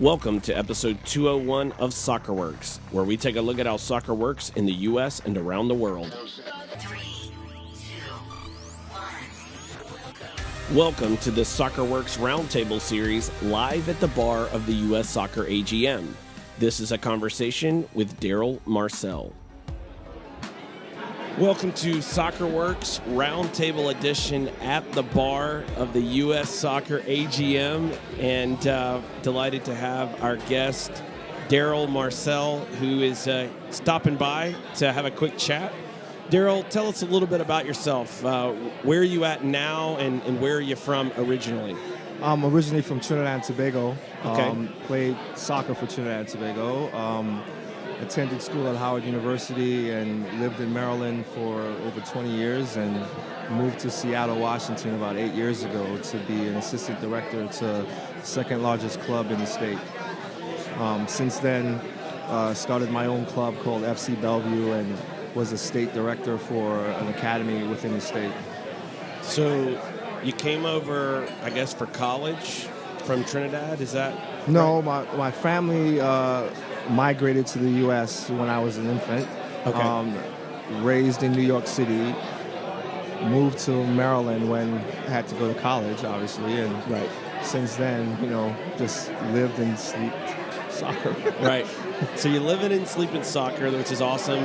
Welcome to episode 201 of Soccer Works, where we take a look at how soccer works in the U.S. and around the world. 3, 2, 1. Welcome to the Soccer Works Roundtable series live at the bar of the U.S. Soccer AGM. This is a conversation with Daryl Marcel. Welcome to Soccer Works Roundtable Edition at the bar of the U.S. Soccer AGM, and delighted to have our guest, Daryl Marcel, who is stopping by to have a quick chat. Daryl, tell us a little bit about yourself. Where are you at now, and where are you from originally? I'm originally from Trinidad and Tobago. Okay. Played soccer for Trinidad and Tobago. Attended school at Howard University and lived in Maryland for over 20 years and moved to Seattle, Washington about 8 years ago to be an assistant director to the second largest club in the state. Since then, started my own club called FC Bellevue and was a state director for an academy within the state. So you came over, I guess, for college from Trinidad, is that? No, right? my family migrated to the U.S. when I was an infant. Okay. Raised in New York City, moved to Maryland when I had to go to college, obviously, and Right. since then, just lived and slept soccer. Right. So you're living and sleeping soccer, which is awesome.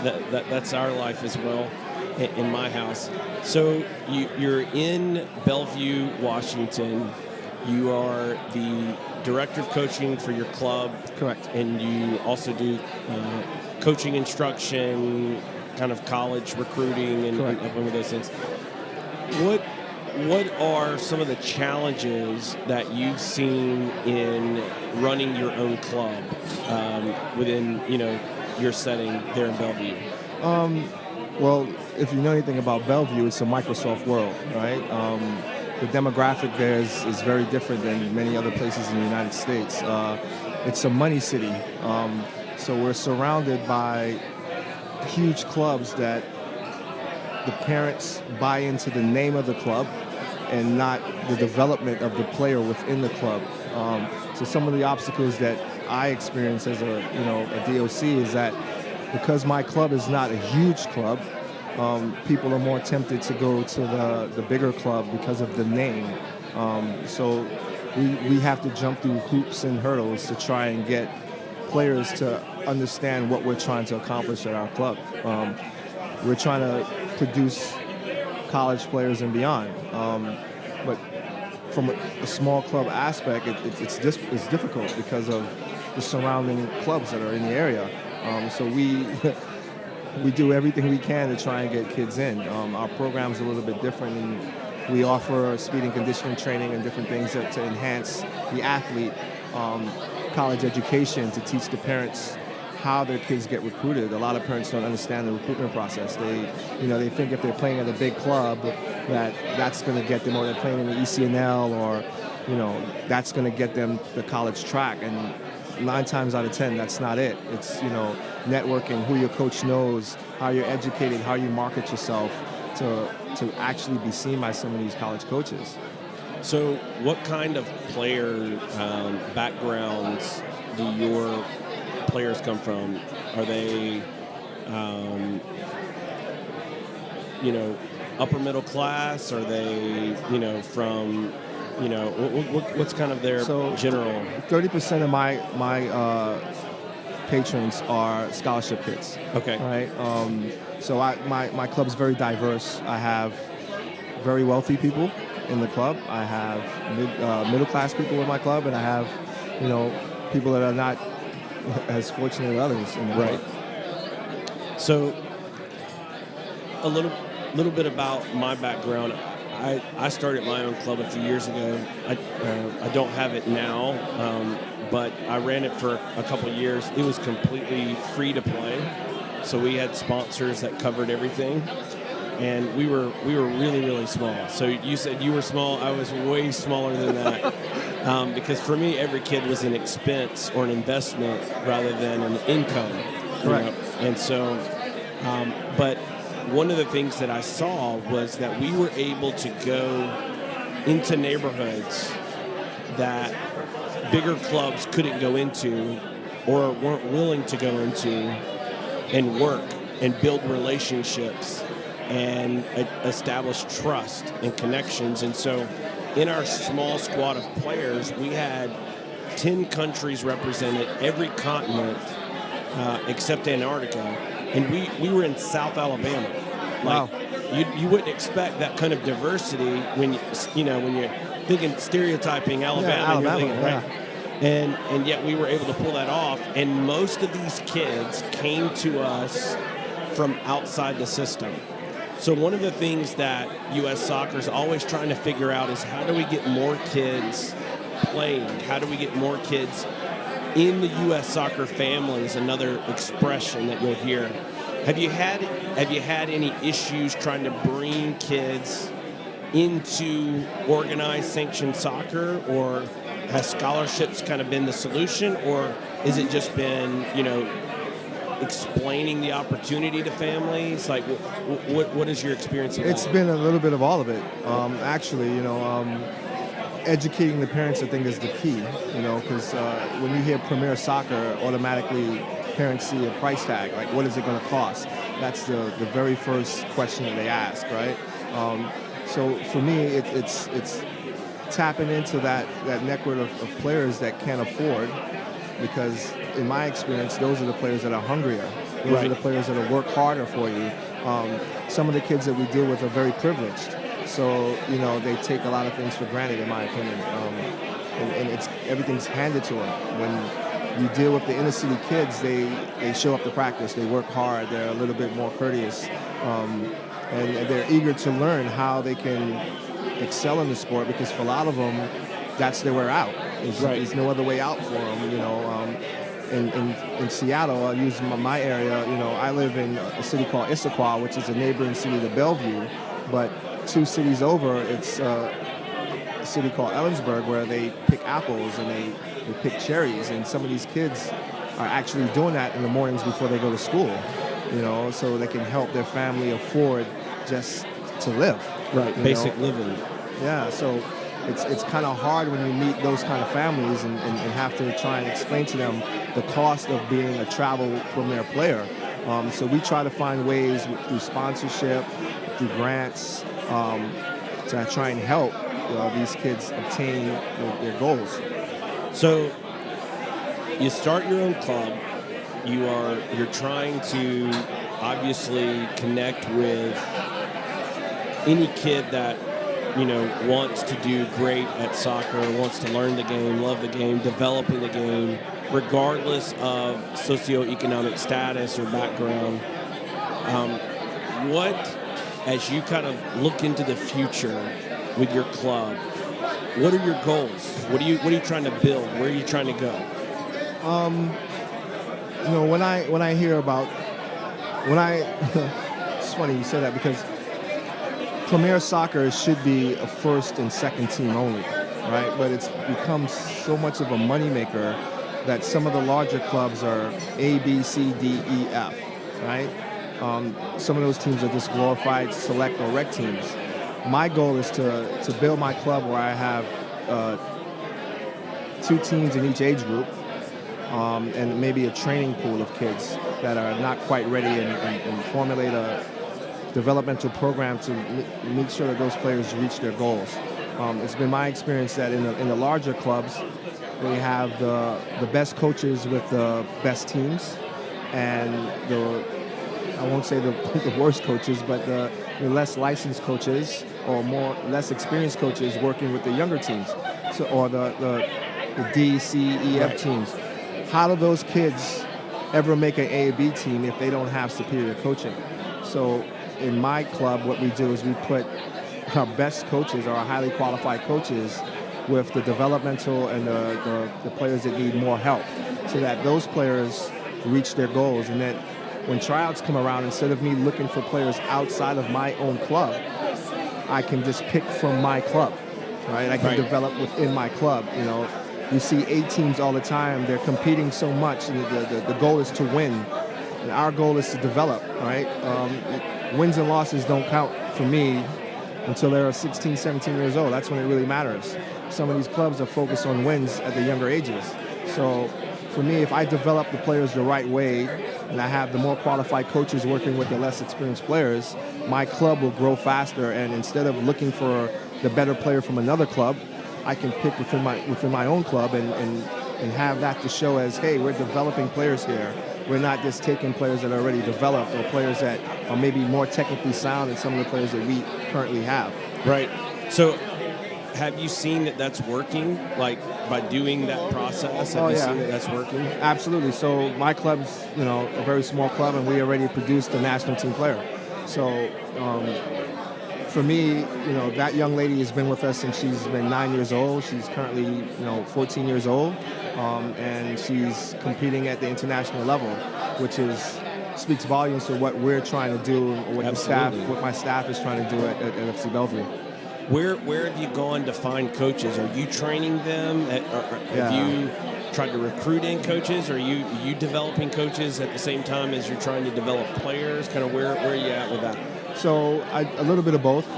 That's our life as well in my house. So you're in Bellevue, Washington. You are the director of coaching for your club. Correct. And you also do coaching instruction, kind of college recruiting, and one of those things. What are some of the challenges that you've seen in running your own club within your setting there in Bellevue? Well, if you know anything about Bellevue, it's a Microsoft world, right? The demographic there is very different than many other places in the United States. It's a money city, so we're surrounded by huge clubs that the parents buy into the name of the club and not the development of the player within the club. So some of the obstacles that I experience as a DOC is that because my club is not a huge club, people are more tempted to go to the bigger club because of the name. So we have to jump through hoops and hurdles to try and get players to understand what we're trying to accomplish at our club. We're trying to produce college players and beyond. But from a small club aspect, it's difficult because of the surrounding clubs that are in the area. So we do everything we can to try and get kids in. Our program's a little bit different, and we offer speed and conditioning training and different things to enhance the athlete. College education to teach the parents how their kids get recruited. A lot of parents don't understand the recruitment process. They think if they're playing at a big club that's going to get them, or they're playing in the ECNL, or that's going to get them the college track. And 9 times out of 10, that's not it. It's networking, who your coach knows, how you're educated, how you market yourself to actually be seen by some of these college coaches. So what kind of player backgrounds do your players come from? Are they, upper middle class? Are they, from, what's kind of their general? 30% of my patrons are scholarship kids. Okay. Right. So my club's very diverse. I have very wealthy people in the club. I have middle class people in my club, and I have people that are not as fortunate as others in the club. So a little bit about my background. I started my own club a few years ago. I don't have it now, but I ran it for a couple years. It was completely free to play, so we had sponsors that covered everything, and we were really, really small. So you said you were small. I was way smaller than that, because for me, every kid was an expense or an investment rather than an income. Correct. And so, but one of the things that I saw was that we were able to go into neighborhoods that bigger clubs couldn't go into or weren't willing to go into and work and build relationships and establish trust and connections. And so in our small squad of players, we had 10 countries represented, every continent except Antarctica. And we were in South Alabama. Wow. You wouldn't expect that kind of diversity when when you're thinking stereotyping Alabama. Yeah, and you're Alabama, thinking, right? And yet we were able to pull that off. And most of these kids came to us from outside the system. So one of the things that U.S. Soccer is always trying to figure out is how do we get more kids playing? How do we get more kids in the U.S. Soccer family is another expression that you'll hear. Have you had any issues trying to bring kids into organized sanctioned soccer, or has scholarships kind of been the solution, or is it just been, explaining the opportunity to families? Like, what is your experience? It's been a little bit of all of it. Educating the parents, I think, is the key, because when you hear Premier Soccer, automatically parents see a price tag, like what is it going to cost? That's the very first question that they ask, right? So for me, it's tapping into that network of players that can't afford, because in my experience, those are the players that are hungrier. Those are the players that will work harder for you. Some of the kids that we deal with are very privileged. So, they take a lot of things for granted, in my opinion. And everything's handed to them. When you deal with the inner city kids, they show up to practice, they work hard, they're a little bit more courteous, and they're eager to learn how they can excel in the sport, because for a lot of them, that's their way out. There's no other way out for them, In Seattle, I'll use my area, I live in a city called Issaquah, which is a neighboring city to Bellevue, but 2 cities over, it's a city called Ellensburg, where they pick apples and they pick cherries, and some of these kids are actually doing that in the mornings before they go to school, so they can help their family afford just to live. Right, basic living. Yeah, so it's kind of hard when you meet those kind of families and have to try and explain to them the cost of being a travel Premier player. So we try to find ways through sponsorship, through grants, to try and help these kids obtain their goals. So you start your own club. You're trying to obviously connect with any kid that wants to do great at soccer, wants to learn the game, love the game, developing the game, regardless of socioeconomic status or background. As you kind of look into the future with your club, what are your goals? What are you trying to build? Where are you trying to go? When I hear about it's funny you say that, because Premier Soccer should be a first and second team only, right? But it's become so much of a moneymaker that some of the larger clubs are A, B, C, D, E, F, right? Some of those teams are just glorified select or rec teams. My goal is to build my club where I have 2 teams in each age group, and maybe a training pool of kids that are not quite ready, and formulate a developmental program to make sure that those players reach their goals. It's been my experience that in the larger clubs, they have the best coaches with the best teams, and I won't say the worst coaches, but the less licensed coaches or less experienced coaches working with the younger teams, or the D, C, E, F teams. How do those kids ever make an A or B team if they don't have superior coaching? So in my club, what we do is we put our best coaches, our highly qualified coaches, with the developmental and the players that need more help, so that those players reach their goals. And then when tryouts come around, instead of me looking for players outside of my own club, I can just pick from my club, right? I can develop within my club. You see 8 teams all the time. They're competing so much, and the goal is to win. And our goal is to develop, right? Wins and losses don't count for me until they're 16, 17 years old. That's when it really matters. Some of these clubs are focused on wins at the younger ages. So for me, if I develop the players the right way and I have the more qualified coaches working with the less experienced players, my club will grow faster. And instead of looking for the better player from another club, I can pick within my own club and have that to show as, hey, we're developing players here. We're not just taking players that are already developed or players that are maybe more technically sound than some of the players that we currently have. Right. So have you seen that that's working, like by doing that process? Have you seen that that's working? Absolutely. So my club's, a very small club, and we already produced a national team player. So for me, that young lady has been with us since she's been 9 years old. She's currently, 14 years old, and she's competing at the international level, which speaks volumes to what we're trying to do, or what my staff is trying to do at FC Bellevue. Where have you gone to find coaches? Are you training them? Have you tried to recruit in coaches? Or are you developing coaches at the same time as you're trying to develop players? Kind of where are you at with that? So a little bit of both.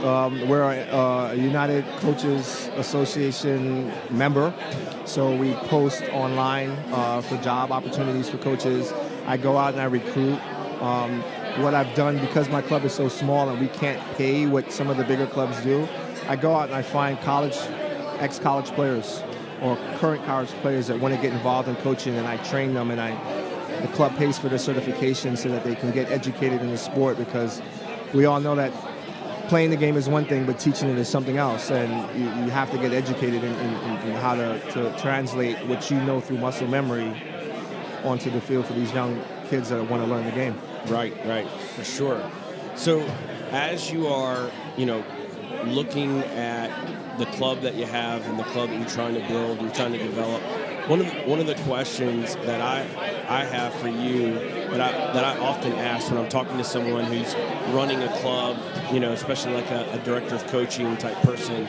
We're a United Coaches Association member, so we post online for job opportunities for coaches. I go out and I recruit. What I've done, because my club is so small and we can't pay what some of the bigger clubs do, I go out and I find ex-college players or current college players that want to get involved in coaching, and I train them, and the club pays for their certification so that they can get educated in the sport, because we all know that playing the game is one thing, but teaching it is something else, and you have to get educated in how to translate what you know through muscle memory onto the field for these young kids that want to learn the game. Right, for sure. So as you are, looking at the club that you have and the club that you're trying to build, you're trying to develop, one of the questions that I have for you that I often ask when I'm talking to someone who's running a club, especially like a director of coaching type person,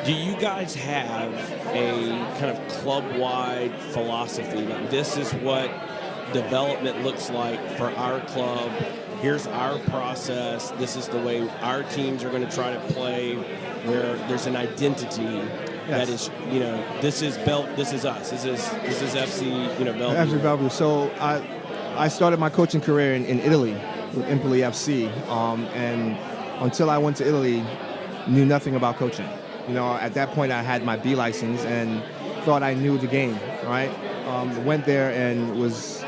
do you guys have a kind of club-wide philosophy? Like, this is what development looks like for our club. Here's our process. This is the way our teams are going to try to play, where there's an identity that is, this is us. This is FC, Bellevue. FC Bellevue. So I started my coaching career in Italy with Empoli FC, and until I went to Italy, knew nothing about coaching. At that point I had my B license and thought I knew the game, right? Went there and was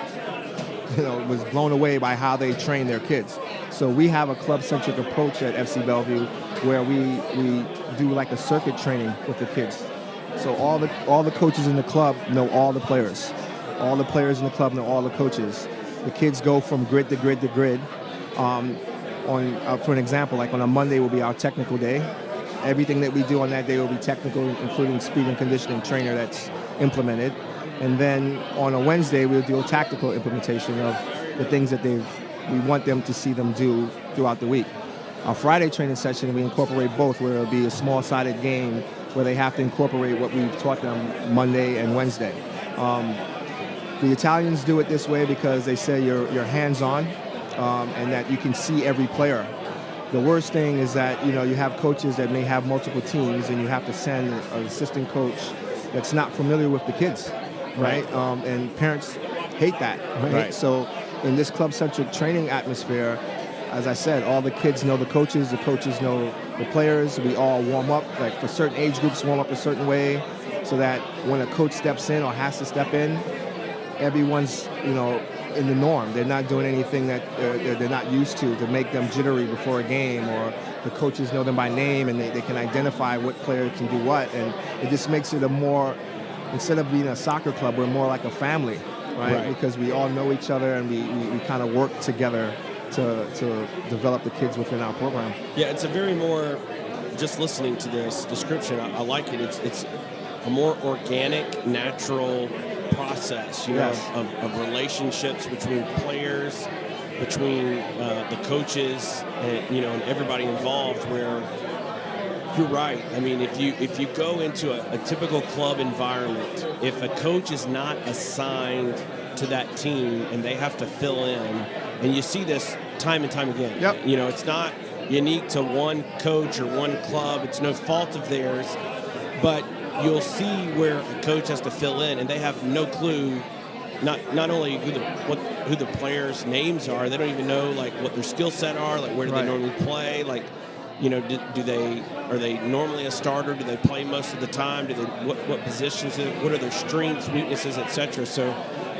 blown away by how they train their kids. So we have a club-centric approach at FC Bellevue where we do like a circuit training with the kids. So all the coaches in the club know all the players. All the players in the club know all the coaches. The kids go from grid to grid to grid. For an example, like on a Monday will be our technical day. Everything that we do on that day will be technical, including speed and conditioning trainer that's implemented. And then on a Wednesday, we'll do a tactical implementation of the things that we want them to see them do throughout the week. Our Friday training session, we incorporate both, where it'll be a small-sided game where they have to incorporate what we've taught them Monday and Wednesday. The Italians do it this way because they say you're hands-on and that you can see every player. The worst thing is that, you have coaches that may have multiple teams, and you have to send an assistant coach that's not familiar with the kids. Right? And parents hate that, right? So in this club-centric training atmosphere, as I said, all the kids know the coaches know the players. We all warm up, like for certain age groups, warm up a certain way, so that when a coach steps in or has to step in, everyone's, in the norm. They're not doing anything that they're not used to make them jittery before a game, or the coaches know them by name and they can identify what player can do what, and it just makes it instead of being a soccer club, we're more like a family, right? Because we all know each other and we kind of work together to develop the kids within our program. Yeah, it's a very more, just listening to this description, I like it. It's a more organic, natural process, of relationships between players, between the coaches, and everybody involved, where you're right. I mean, if you go into a typical club environment, if a coach is not assigned to that team and they have to fill in, and you see this time and time again. Yep. It's not, unique to one coach or one club. It's no fault of theirs, but you'll see where a coach has to fill in, and they have no clue. Not only who the players' names are, they don't even know like what their skill set are, like where do they normally play, like are they normally a starter? Do they play most of the time? What positions? What are their strengths, weaknesses, etc. So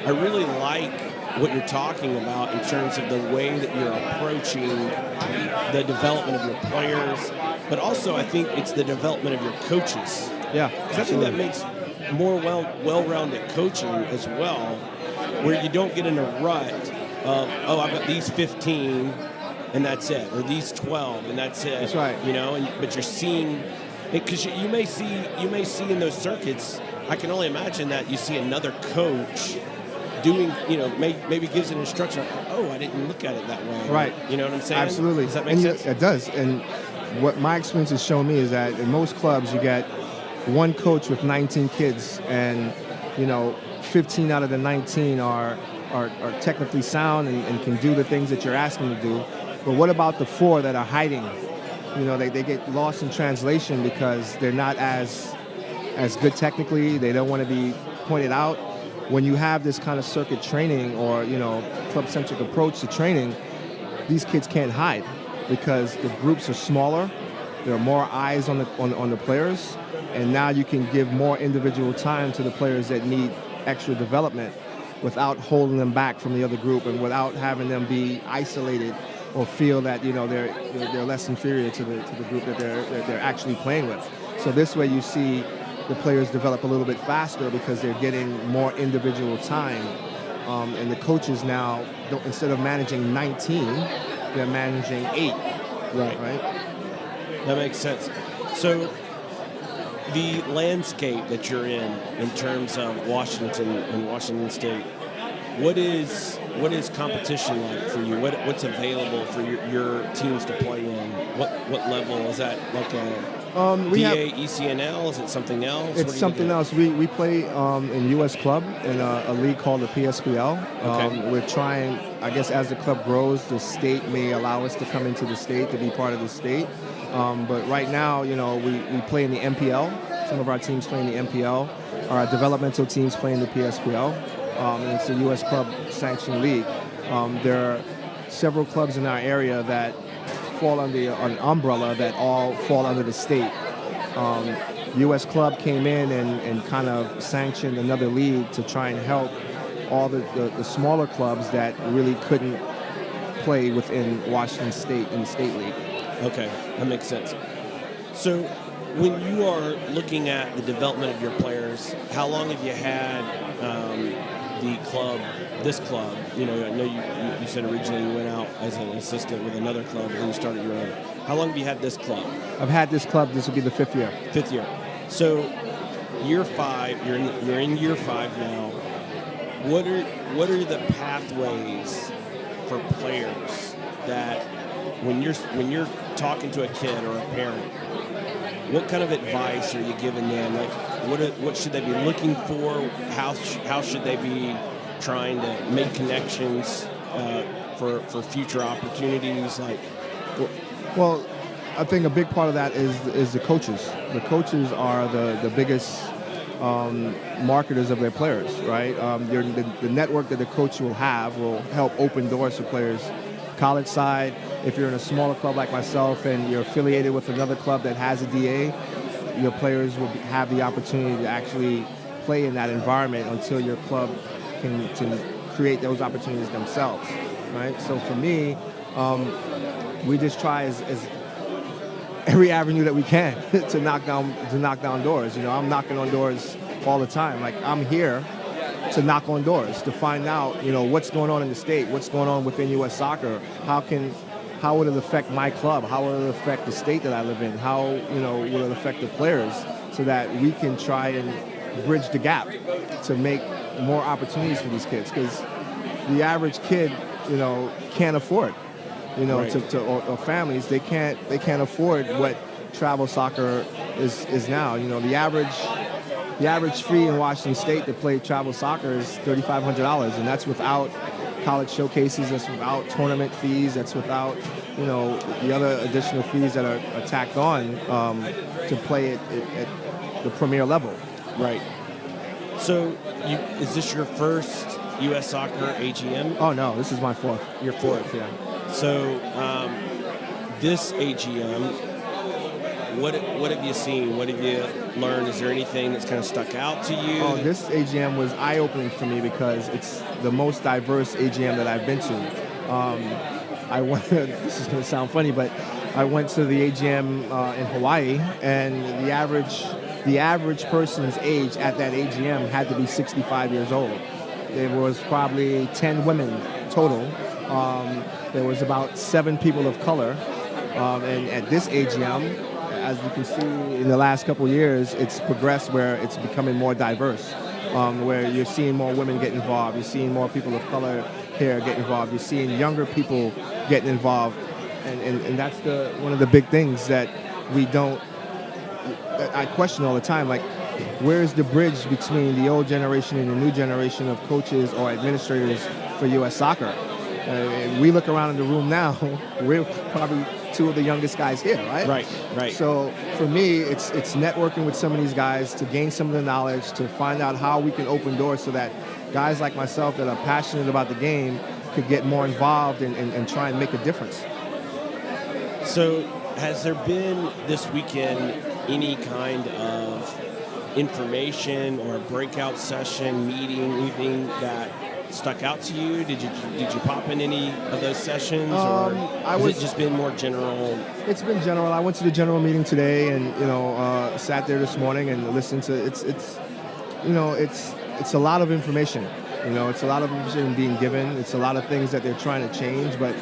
I really like what you're talking about in terms of the way that you're approaching the development of your players, but also I think it's the development of your coaches. Yeah, because I think that makes more well-rounded coaching as well, where you don't get in a rut of, oh, I've got these 15 and that's it, or these 12 and that's it. That's right. But you're seeing, because you may see in those circuits, I can only imagine that you see another coach doing, maybe gives an instruction, oh, I didn't look at it that way. Right. You know what I'm saying? Absolutely. Does that make sense? It does. And what my experience has shown me is that in most clubs you get one coach with 19 kids, and 15 out of the 19 are technically sound and can do the things that you're asking them to do. But what about the 4 that are hiding? They get lost in translation because they're not as good technically. They don't want to be pointed out. When you have this kind of circuit training or club-centric approach to training, these kids can't hide because the groups are smaller. There are more eyes on the players, and now you can give more individual time to the players that need extra development without holding them back from the other group and without having them be isolated or feel that they're less inferior to the group that they're actually playing with. So this way you see the players develop a little bit faster because they're getting more individual time, and the coaches now instead of managing 19, they're managing 8. Right. That makes sense. So the landscape that you're in terms of Washington and Washington State, what is competition like for you? What's available for your teams to play in? What level is that? Like a ECNL? Is it something else? It's something else. We play in U.S. Club in a league called the PSPL. Okay. We're trying, I guess, as the club grows, the state may allow us to come into the state to be part of the state. But right now, we play in the MPL. Some of our teams play in the MPL. Our developmental teams play in the PSPL. And it's a U.S. Club sanctioned league. There are several clubs in our area that fall under an umbrella that all fall under the state. U.S. Club came in and kind of sanctioned another league to try and help all the smaller clubs that really couldn't play within Washington State in the state league. Okay, that makes sense. So when you are looking at the development of your players, how long have you had this club? I know you said originally you went out as an assistant with another club, and then you started your own. How long have you had this club? I've had this club. This will be the 5th year. 5th year. So year 5, you're in year 5 now. What are the pathways for players that when you're talking to a kid or a parent, what kind of advice are you giving them? Like, what should they be looking for? How should they be trying to make connections for future opportunities? Well, I think a big part of that is the coaches. The coaches are the biggest marketers of their players, right? The network that the coach will have will help open doors for players. College side, if you're in a smaller club like myself and you're affiliated with another club that has a DA, your players will have the opportunity to actually play in that environment until your club can create those opportunities themselves, right? So for me, we just try as every avenue that we can to knock down doors. You know, I'm knocking on doors all the time. Like, I'm here to knock on doors to find out, you know, what's going on in the state, what's going on within U.S. soccer. How would it affect my club? How will it affect the state that I live in? How, you know, will it affect the players, so that we can try and bridge the gap to make more opportunities for these kids? Because the average kid, you know, can't afford, you know, right. or families, they can't afford what travel soccer is now. You know, the average fee in Washington State to play travel soccer is $3,500, and that's without college showcases. That's without tournament fees. That's without, the other additional fees that are tacked on to play at the premier level. Right. So, is this your first U.S. Soccer AGM? Oh no, this is my fourth. Your fourth, yeah. So, this AGM, what have you seen? What have you learned? Is there anything that's kind of stuck out to you? Oh, this AGM was eye-opening for me because it's the most diverse AGM that I've been to. I went. This is going to sound funny, but I went to the AGM in Hawaii, and the average person's age at that AGM had to be 65 years old. There was probably 10 women total. There was about 7 people of color, and at this AGM, as you can see in the last couple of years, it's progressed where it's becoming more diverse, where you're seeing more women get involved, you're seeing more people of color here get involved, you're seeing younger people getting involved, and that's one of the big things that I question all the time, like, where's the bridge between the old generation and the new generation of coaches or administrators for U.S. soccer? We look around in the room now, we're probably 2 of the youngest guys here, right? Right. So for me, it's networking with some of these guys to gain some of the knowledge, to find out how we can open doors so that guys like myself that are passionate about the game could get more involved and try and make a difference. So has there been this weekend any kind of information or breakout session, meeting, anything that stuck out to you? Did you pop in any of those sessions, or has it just been more general? It's been general. I went to the general meeting today, and sat there this morning and listened to it's a lot of information. It's a lot of information being given. It's a lot of things that they're trying to change, but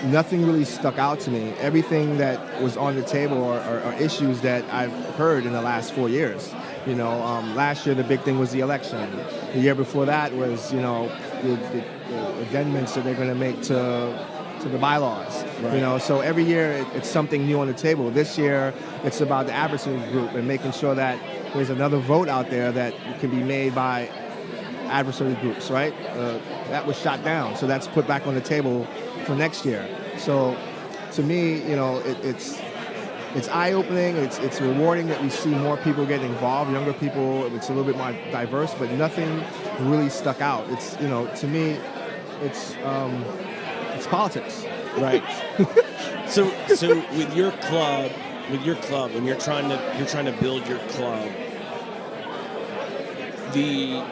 nothing really stuck out to me. Everything that was on the table are issues that I've heard in the last 4 years. Last year the big thing was the election. The year before that was, the amendments that they're going to make to the bylaws. Right. So every year it's something new on the table. This year it's about the adversary group and making sure that there's another vote out there that can be made by adversary groups, right? That was shot down, so that's put back on the table for next year. So to me, it's eye-opening. It's rewarding that we see more people getting involved, younger people. It's a little bit more diverse, but nothing really stuck out. It's to me, it's politics. Right. So with your club, when you're trying to build your club, the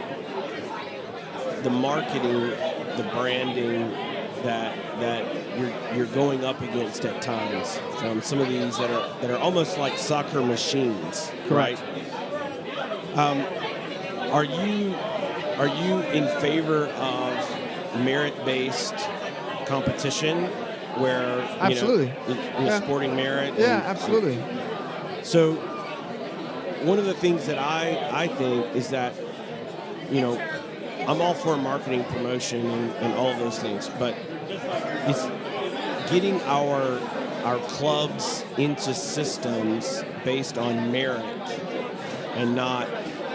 marketing, the branding that you're going up against at times from some of these that are almost like soccer machines, Correct. right? Are you in favor of merit-based competition where absolutely sporting merit? Absolutely. So one of the things that I think is that I'm all for marketing, promotion, and all of those things, but it's getting our clubs into systems based on merit and not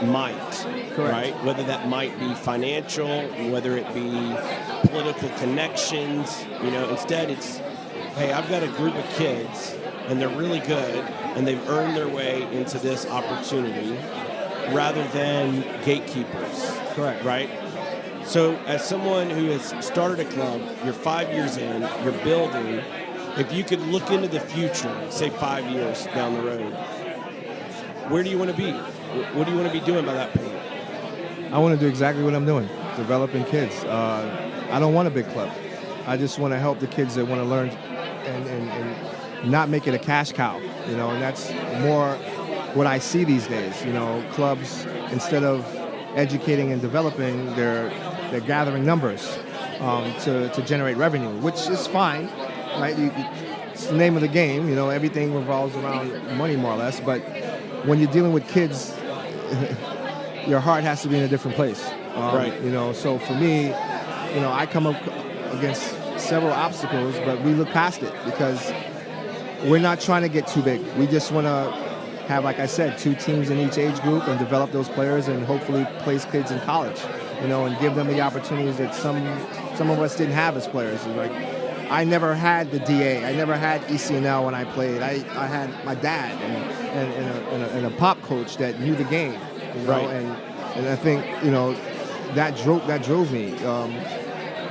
might. Correct. Right? Whether that might be financial, whether it be political connections, instead it's, hey, I've got a group of kids and they're really good and they've earned their way into this opportunity, rather than gatekeepers. Correct. Right? So as someone who has started a club, you're 5 years in, you're building, if you could look into the future, say 5 years down the road, where do you want to be? What do you want to be doing by that point? I want to do exactly what I'm doing, developing kids. I don't want a big club. I just want to help the kids that want to learn and not make it a cash cow, and that's more what I see these days. Clubs, instead of educating and developing, they're gathering numbers to generate revenue, which is fine, right? It's the name of the game. Everything revolves around money, more or less. But when you're dealing with kids, your heart has to be in a different place. Right. So for me, I come up against several obstacles, but we look past it because we're not trying to get too big. We just want to have, like I said, 2 teams in each age group and develop those players and hopefully place kids in college, and give them the opportunities that some of us didn't have as players. Like, I never had the DA. I never had ECNL when I played. I had my dad and a pop coach that knew the game, you know? Right. And I think, you know, that drove me.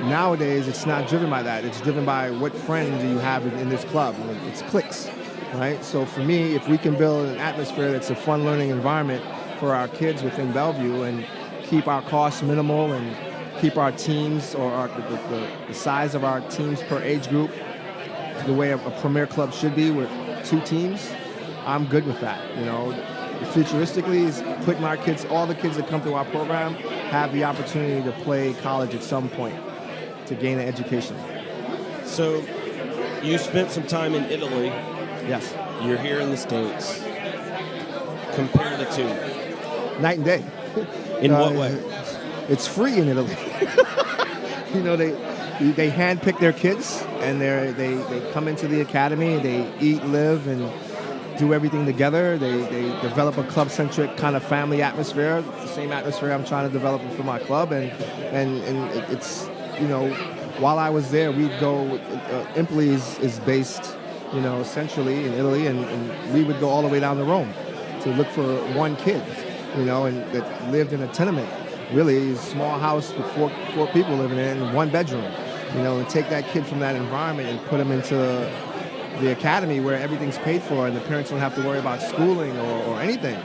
Nowadays, it's not driven by that. It's driven by what friend do you have in this club. It's cliques, right? So for me, if we can build an atmosphere that's a fun learning environment for our kids within Bellevue and keep our costs minimal and keep our teams or the size of our teams per age group the way a premier club should be with 2 teams, I'm good with that. You know, futuristically is putting our kids, all the kids that come through our program, have the opportunity to play college at some point to gain an education. So you spent some time in Italy. Yes. You're here in the States. Compare the two. Night and day. In what way? It's free in Italy. You know, they handpick their kids, and they come into the academy. They eat, live, and do everything together. They develop a club-centric kind of family atmosphere. It's the same atmosphere I'm trying to develop for my club, and it's, you know, while I was there, we'd go. Empoli is based, you know, centrally in Italy, and we would go all the way down to Rome to look for one kid, you know, and that lived in a tenement. Really, a small house with four people living in it, 1 bedroom, you know, and take that kid from that environment and put him into the academy where everything's paid for and the parents don't have to worry about schooling or anything.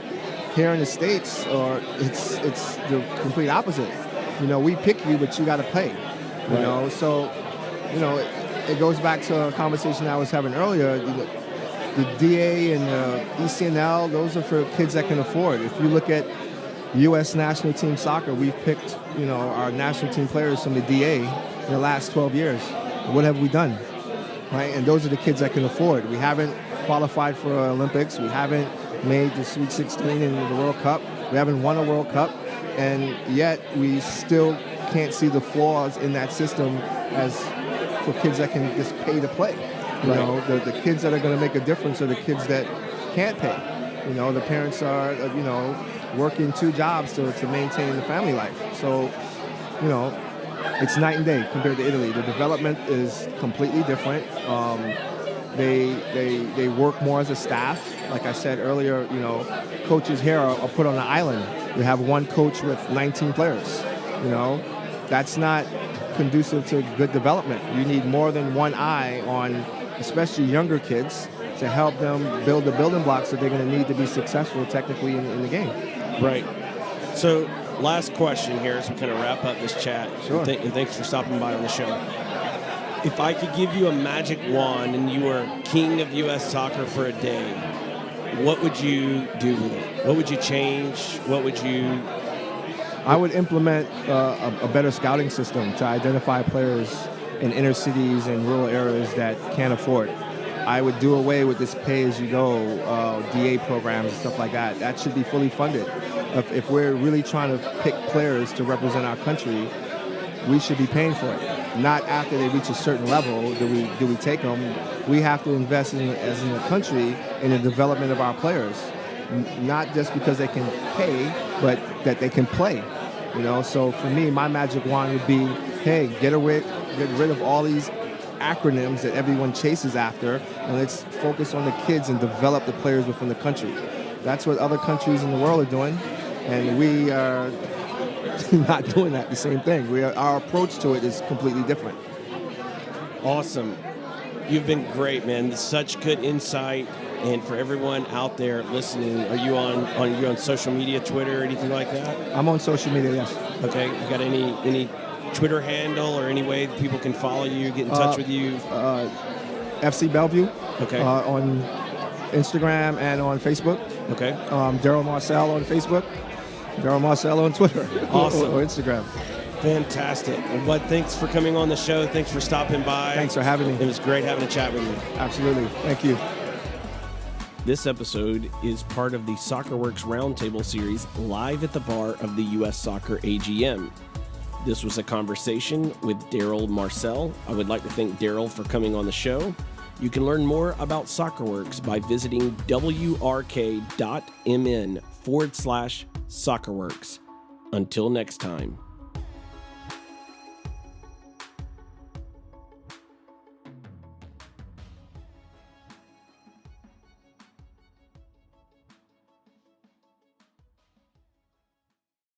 Here in the States, it's the complete opposite. You know, we pick you, but you got to pay. You know, so, you know, it goes back to a conversation I was having earlier. The DA and the ECNL, those are for kids that can afford. If you look at U.S. national team soccer, we've picked, you know, our national team players from the DA in the last 12 years. What have we done? Right? And those are the kids that can afford. We haven't qualified for Olympics. We haven't made the Sweet 16 in the World Cup. We haven't won a World Cup. And yet we still can't see the flaws in that system as for kids that can just pay to play. You know, the kids that are going to make a difference are the kids that can't pay. You know, the parents are, you know, working 2 jobs to maintain the family life. So, you know, it's night and day compared to Italy. The development is completely different. They work more as a staff. Like I said earlier, you know, coaches here are put on an island. You have 1 coach with 19 players. You know, that's not conducive to good development. You need more than 1 eye on, especially younger kids, to help them build the building blocks that they're going to need to be successful technically in the game. Right. So, last question here as we kind of wrap up this chat. Sure. And thanks for stopping by on the show. If I could give you a magic wand and you were king of U.S. soccer for a day, what would you do with it? What would you change? What would you... I would implement a better scouting system to identify players in inner cities and rural areas that can't afford. I would do away with this pay-as-you-go DA programs and stuff like that. That should be fully funded. If we're really trying to pick players to represent our country, we should be paying for it. Not after they reach a certain level do we take them. We have to invest as in a country in the development of our players. Not just because they can pay, but that they can play. You know, so for me, my magic wand would be, hey, get rid of all these acronyms that everyone chases after, and let's focus on the kids and develop the players within the country. That's what other countries in the world are doing, and we are not doing that the same thing. Our approach to it is completely different. Awesome. You've been great, man. Such good insight. And for everyone out there listening, are you on social media, Twitter, or anything like that? I'm on social media, yes. Okay. You got any Twitter handle or any way that people can follow you, get in touch with you? FC Bellevue. Okay. On Instagram and on Facebook. Okay. Daryl Marcel on Facebook. Daryl Marcel on Twitter. Awesome. or Instagram. Fantastic. Well, Bud, thanks for coming on the show. Thanks for stopping by. Thanks for having me. It was great having a chat with you. Absolutely. Thank you. This episode is part of the SoccerWorks Roundtable series live at the bar of the U.S. Soccer AGM. This was a conversation with Daryl Marcel. I would like to thank Daryl for coming on the show. You can learn more about SoccerWorks by visiting wrk.mn/SoccerWorks. Until next time.